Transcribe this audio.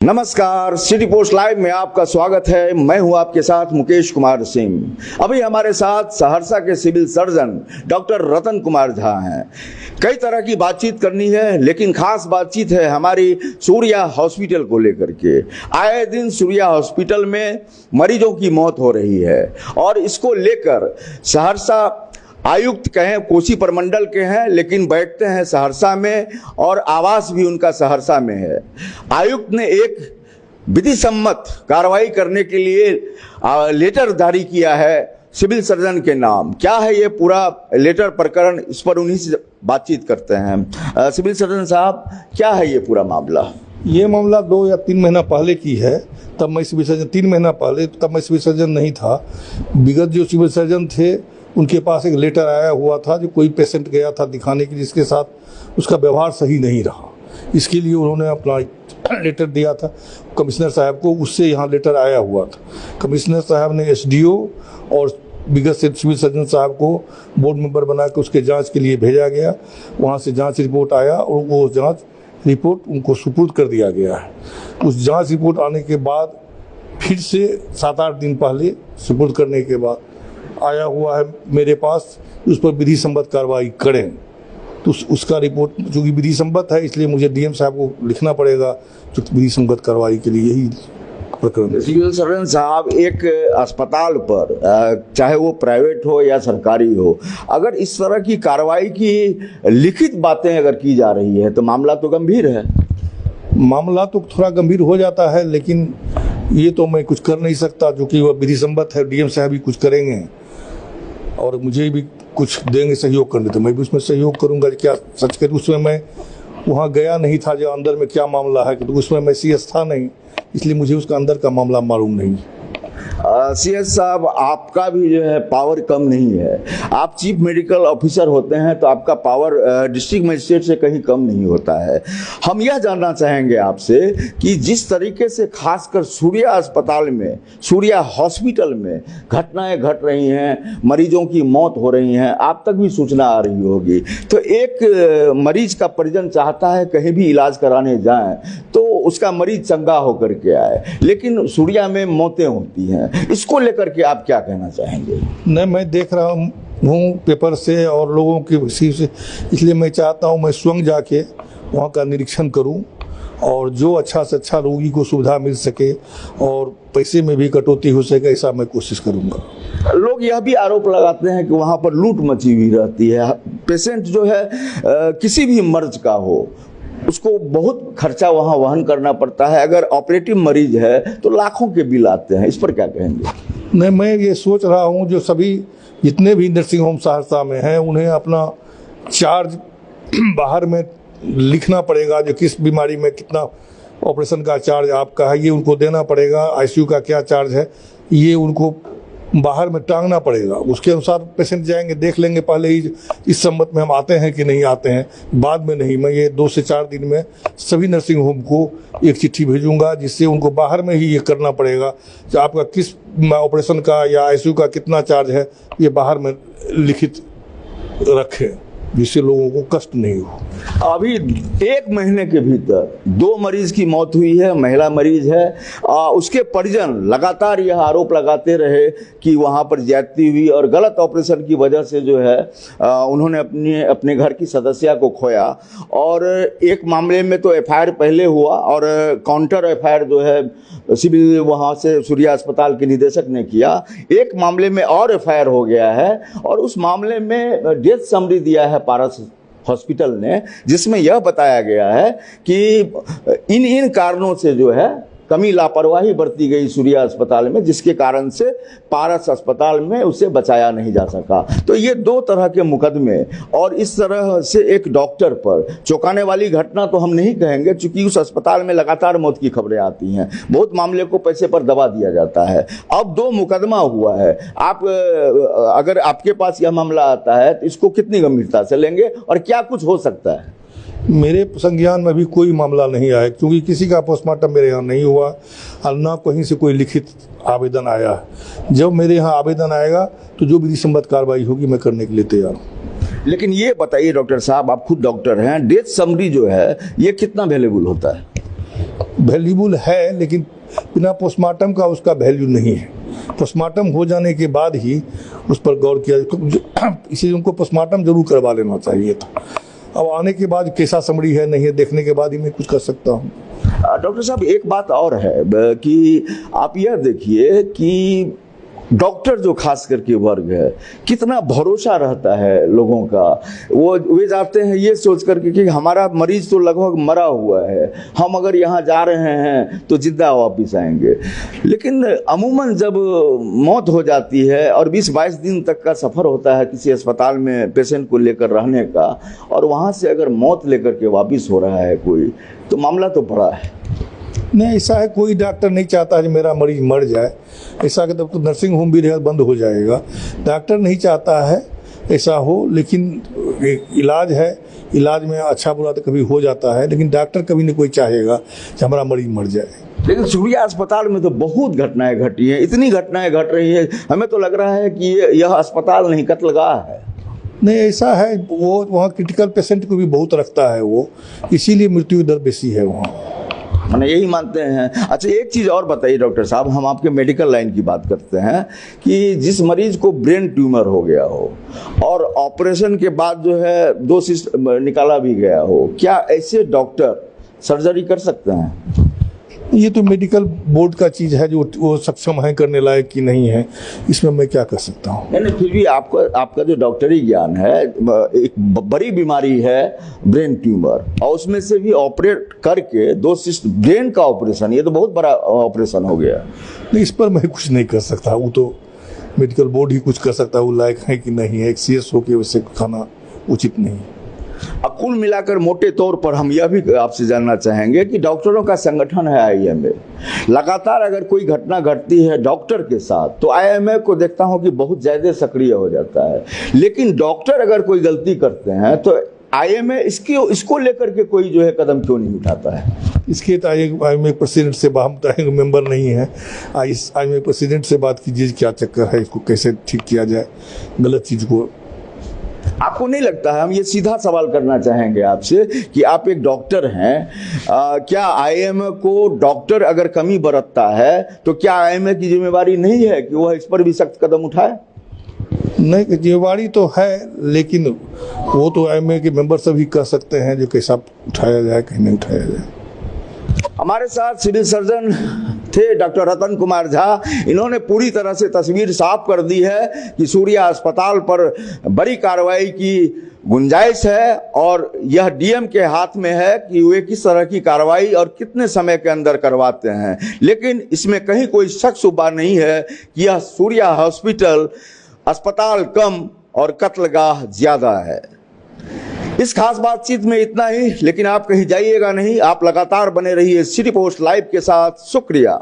नमस्कार, city post live में आपका स्वागत है। मैं हूं आपके साथ मुकेश कुमार सिंह। अभी हमारे साथ सहरसा के civil surgeon doctor Ratan Kumar Jha हैं। कई तरह की बातचीत करनी है, लेकिन खास बातचीत है हमारी सूर्या हॉस्पिटल को लेकर के। आए दिन सूर्या हॉस्पिटल में मरीजों की मौत हो रही है और इसको लेकर सहरसा आयुक्त कहें कोसी प्रमंडल के हैं, लेकिन बैठते हैं सहरसा में और आवास भी उनका सहरसा में है। आयुक्त ने एक विधि सम्मत कार्रवाई करने के लिए लेटर जारी किया है सिविल सर्जन के नाम। क्या है ये पूरा लेटर प्रकरण, इस पर उन्हीं से बातचीत करते हैं। सिविल सर्जन साहब, क्या है ये पूरा मामला? ये मामला 2 या 3 महीना पहले की है। तब मैं सिविल सर्जन 3 महीना पहले तब मैं सिविल सर्जन नहीं था। विगत जो सिविल सर्जन थे उनके पास एक लेटर आया हुआ था जो कोई पेशेंट गया था दिखाने के लिए, जिसके साथ उसका व्यवहार सही नहीं रहा। इसके लिए उन्होंने अपना लेटर दिया था कमिश्नर साहब को। उससे यहाँ लेटर आया हुआ था। कमिश्नर साहब ने एसडीओ और विगत से सिविल सर्जन साहब को बोर्ड मेंबर बना के उसके जांच के लिए भेजा गया। वहाँ से जांच रिपोर्ट आया और वो जांच रिपोर्ट उनको सुपुर्द कर दिया गया है। उस जांच रिपोर्ट आने के बाद फिर से 7-8 दिन पहले सुपुर्द करने के बाद आया हुआ है मेरे पास, उस पर विधि सम्मत कार्रवाई करें। तो उसका रिपोर्ट चूँकि विधि सम्मत है, इसलिए मुझे डीएम साहब को लिखना पड़ेगा जो विधि सम्मत कार्रवाई के लिए यही प्रकरण। सिविल सर्जन साहब, एक अस्पताल पर चाहे वो प्राइवेट हो या सरकारी हो, अगर इस तरह की कार्रवाई की लिखित बातें अगर की जा रही है तो मामला तो गंभीर है। मामला तो थोड़ा गंभीर हो जाता है, लेकिन ये तो मैं कुछ कर नहीं सकता, जो कि वह विधि सम्मत है। डीएम साहब भी कुछ करेंगे और मुझे भी कुछ देंगे सहयोग करने, तो मैं भी उसमें सहयोग करूंगा। क्या सच कर उसमें मैं वहाँ गया नहीं था जो अंदर में क्या मामला है, तो उसमें मैं सीएस था नहीं, इसलिए मुझे उसका अंदर का मामला मालूम नहीं। सीएस साहब, आपका भी जो है पावर कम नहीं है। आप चीफ मेडिकल ऑफिसर होते हैं तो आपका पावर डिस्ट्रिक्ट मजिस्ट्रेट से कहीं कम नहीं होता है। हम यह जानना चाहेंगे आपसे कि जिस तरीके से खासकर सूर्या अस्पताल में, सूर्या हॉस्पिटल में घटनाएं घट रही हैं, मरीजों की मौत हो रही हैं, आप तक भी सूचना आ रही होगी, तो एक मरीज का परिजन चाहता है कहीं भी इलाज कराने जाएं तो उसका मरीज चंगा होकर के आए, लेकिन सूर्या में मौतें होती हैं। इसको लेकर के आप क्या कहना चाहेंगे? नहीं, मैं देख रहा हूँ पेपर से और लोगों की से, इसलिए मैं चाहता हूँ मैं स्वयं जाके वहाँ का निरीक्षण करूँ और जो अच्छा से अच्छा रोगी को सुविधा मिल सके और पैसे में भी कटौती हो सके, ऐसा मैं कोशिश करूँगा। लोग यह भी आरोप लगाते हैं कि वहाँ पर लूट मची हुई रहती है। पेशेंट जो है किसी भी मर्ज का हो, उसको बहुत खर्चा वहाँ वहन करना पड़ता है। अगर ऑपरेटिव मरीज है तो लाखों के बिल आते हैं। इस पर क्या कहेंगे? नहीं, मैं ये सोच रहा हूँ जो सभी जितने भी नर्सिंग होम सहरसा में हैं उन्हें अपना चार्ज बाहर में लिखना पड़ेगा, जो किस बीमारी में कितना ऑपरेशन का चार्ज आपका है ये उनको देना पड़ेगा। आईसीयू का क्या चार्ज है ये उनको बाहर में टांगना पड़ेगा। उसके अनुसार पेशेंट जाएंगे, देख लेंगे पहले ही इस सम्मत में हम आते हैं कि नहीं आते हैं, बाद में नहीं। मैं ये 2 से 4 दिन में सभी नर्सिंग होम को एक चिट्ठी भेजूंगा, जिससे उनको बाहर में ही ये करना पड़ेगा कि आपका किस ऑपरेशन का या आईसीयू का कितना चार्ज है, ये बाहर में लिखित रखें, जिससे लोगों को कष्ट नहीं हो। अभी 1 महीने के भीतर 2 मरीज की मौत हुई है, महिला मरीज है। उसके परिजन लगातार यह आरोप लगाते रहे कि वहाँ पर ज्यादती हुई और गलत ऑपरेशन की वजह से जो है उन्होंने अपने घर की सदस्या को खोया। और एक मामले में तो एफआईआर पहले हुआ और काउंटर एफआईआर जो है सिविल वहाँ से सूर्या अस्पताल के निदेशक ने किया। एक मामले में और एफआईआर हो गया है और उस मामले में डेथ समरी दिया है पारस हॉस्पिटल ने, जिसमें यह बताया गया है कि इन कारणों से जो है कमी लापरवाही बरती गई सूर्या अस्पताल में, जिसके कारण से पारस अस्पताल में उसे बचाया नहीं जा सका। तो ये 2 तरह के मुकदमे और इस तरह से एक डॉक्टर पर चौंकाने वाली घटना तो हम नहीं कहेंगे, क्योंकि उस अस्पताल में लगातार मौत की खबरें आती हैं। बहुत मामले को पैसे पर दबा दिया जाता है। अब 2 मुकदमा हुआ है। आप अगर आपके पास यह मामला आता है तो इसको कितनी गंभीरता से लेंगे और क्या कुछ हो सकता है? मेरे संज्ञान में भी कोई मामला नहीं आया, क्योंकि किसी का पोस्टमार्टम मेरे यहाँ नहीं हुआ और ना कहीं से कोई लिखित आवेदन आया है। जब मेरे यहाँ आवेदन आएगा तो जो विधि सम्मत कार्रवाई होगी मैं करने के लिए तैयार हूँ। लेकिन ये बताइए डॉक्टर साहब, आप खुद डॉक्टर हैं, डेथ समरी जो है ये कितना अवेलेबल होता है? वैल्यूबल है, लेकिन बिना पोस्टमार्टम का उसका वैल्यू नहीं है। पोस्टमार्टम हो जाने के बाद ही उस पर गौर किया, इसीलिए उनको पोस्टमार्टम जरूर करवा लेना चाहिए था। अब आने के बाद कैसा समरी है नहीं है देखने के बाद ही मैं कुछ कर सकता हूँ। डॉक्टर साहब, एक बात और है कि आप यह देखिए कि डॉक्टर जो खास करके वर्ग है, कितना भरोसा रहता है लोगों का। वे जाते हैं ये सोच करके कि हमारा मरीज तो लगभग मरा हुआ है, हम अगर यहाँ जा रहे हैं तो जिंदा वापस आएंगे। लेकिन अमूमन जब मौत हो जाती है और 20-22 दिन तक का सफ़र होता है किसी अस्पताल में पेशेंट को लेकर रहने का, और वहाँ से अगर मौत लेकर के वापस हो रहा है कोई, तो मामला तो बड़ा है। नहीं, ऐसा है, कोई डॉक्टर नहीं चाहता है कि मेरा मरीज मर जाए। ऐसा कि तब तो नर्सिंग होम भी बंद हो जाएगा। डॉक्टर नहीं चाहता है ऐसा हो, लेकिन एक इलाज है, इलाज में अच्छा बुरा तो कभी हो जाता है, लेकिन डॉक्टर कभी नहीं कोई चाहेगा कि हमारा मरीज मर जाए। लेकिन सूर्या अस्पताल में तो बहुत घटनाएं घटी हैं, इतनी घटनाएं घट रही हैं, हमें तो लग रहा है कि यह अस्पताल नहीं कत्लगाह है। नहीं, ऐसा है, वो वहाँ क्रिटिकल पेशेंट को भी बहुत रखता है वो, इसीलिए मृत्यु दर बेसी है वहाँ। मैंने यही मानते हैं। अच्छा, एक चीज़ और बताइए डॉक्टर साहब, हम आपके मेडिकल लाइन की बात करते हैं कि जिस मरीज को ब्रेन ट्यूमर हो गया हो और ऑपरेशन के बाद जो है 2 सिस्ट निकाला भी गया हो, क्या ऐसे डॉक्टर सर्जरी कर सकते हैं? ये तो मेडिकल बोर्ड का चीज़ है, जो वो सक्षम है करने लायक कि नहीं है, इसमें मैं क्या कर सकता हूँ। नहीं, फिर भी आपका जो डॉक्टरी ज्ञान है, एक बड़ी बीमारी है ब्रेन ट्यूमर, और उसमें से भी ऑपरेट करके 2 सिस्ट ब्रेन का ऑपरेशन, ये तो बहुत बड़ा ऑपरेशन हो गया। नहीं, इस पर मैं कुछ नहीं कर सकता, वो तो मेडिकल बोर्ड ही कुछ कर सकता है, वो लायक है कि नहीं है। एक CS होकर वैसे खाना उचित नहीं। अब कुल मिलाकर मोटे तौर पर हम यह भी आपसे जानना चाहेंगे कि डॉक्टरों का संगठन है IMA, लगातार अगर कोई घटना घटती है डॉक्टर के साथ तो IMA को देखता हूं कि बहुत ज़्यादा सक्रिय हो जाता है, लेकिन डॉक्टर अगर कोई गलती करते हैं तो IMA इसको लेकर के कोई जो है कदम क्यों नहीं उठाता है? इसके तो IMA प्रेसिडेंट से हम मेंबर नहीं है, IMA प्रेसिडेंट से बात कीजिए क्या चक्कर है, इसको कैसे ठीक किया जाए गलत चीज़ को। आपको नहीं लगता है, हम ये सीधा सवाल करना चाहेंगे आपसे कि आप एक डॉक्टर हैं, क्या IMA को डॉक्टर अगर कमी बरतता है तो क्या IMA की जिम्मेवारी नहीं है कि वह इस पर भी सख्त कदम उठाए? नहीं, जिम्मेवारी तो है, लेकिन वो तो IMA के मेंबर सभी कर सकते हैं जो कैसा उठाया जाए कहीं नहीं उठाया जाए। हमारे साथ सिविल सर्जन थे डॉक्टर रतन कुमार झा। इन्होंने पूरी तरह से तस्वीर साफ कर दी है कि सूर्या अस्पताल पर बड़ी कार्रवाई की गुंजाइश है और यह DM के हाथ में है कि वे किस तरह की कार्रवाई और कितने समय के अंदर करवाते हैं। लेकिन इसमें कहीं कोई शक शुबा नहीं है कि यह सूर्या हॉस्पिटल अस्पताल कम और कत्लगाह ज्यादा है। इस खास बातचीत में इतना ही, लेकिन आप कहीं जाइएगा नहीं, आप लगातार बने रहिए सिटी पोस्ट लाइव के साथ। शुक्रिया।